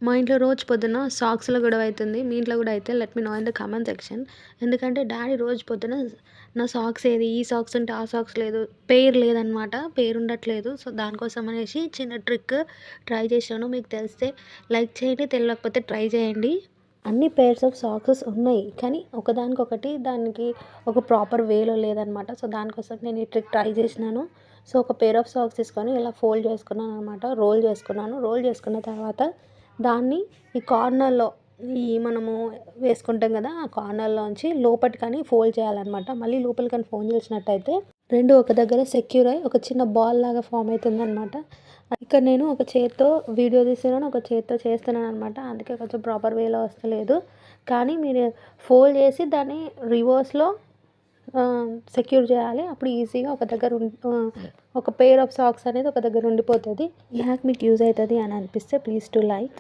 మా ఇంట్లో రోజు పొద్దున సాక్స్‌లో గొడవ అయితుంది. మీ ఇంట్లో గూడా అయితే let me know in the comment section. ఎందుకంటే డ్యాడీ రోజు పొద్దున నా సాక్స్ ఏది? ఈ సాక్స్ ఉంటే ఆ సాక్స్ లేదు. పెయిర్ లేదనమాట. పెయిర్ ఉండట్లేదు. సో, దానికోసం అనేసి చిన్న ట్రిక్ ట్రై చేశాను. మీకు తెలిస్తే లైక్ చేయండి. తెలవకపోతే ట్రై చేయండి. అన్ని పెయిర్స్ ఆఫ్ సాక్సెస్ ఉన్నాయి. కానీ ఒకదానికొకటి దానికి ఒక ప్రాపర్ వేలో లేదనమాట. సో, దానికోసం నేను ఈ ట్రిక్ ట్రై చేసినాను. సో, ఒక పెయిర్ ఆఫ్ సాక్స్ తీసుకొని ఇలా ఫోల్డ్ చేసుకున్నాననమాట. రోల్ చేసుకున్నాను. రోల్ చేసుకున్న తర్వాత దాన్ని ఈ కార్నర్‌లో మనము వేసుకుంటాం కదా! ఆ కార్నర్‌లోంచి లోపటికని ఫోల్డ్ చేయాలనమాట. మళ్ళీ లోపలికని ఫోల్డ్ చేసినట్టయితే 2 ఒక దగ్గర సెక్యూర్ అయ్యి ఒక చిన్న బాల్ లాగా ఫార్మ్ అయితుందనమాట. ఇక్కడ నేను ఒక చేత్తో వీడియో తీస్తున్నాను. ఒక చేత్తో చేస్తున్నాననమాట. అందుకే కొంచెం ప్రాపర్ వేలో వస్తలేదు. కానీ మీరు ఫోల్డ్ చేసి దాన్ని రివర్స్‌లో సెక్యూర్ చేయాలి. అప్పుడు ఈజీగా ఒక పెయిర్ ఆఫ్ సాక్స్ అనేది ఒక దగ్గర ఉండిపోతది. ఈ హ్యాక్ మీకు యూజ్ అయితది అని అనిపిస్తే ప్లీజ్ టు లైక్.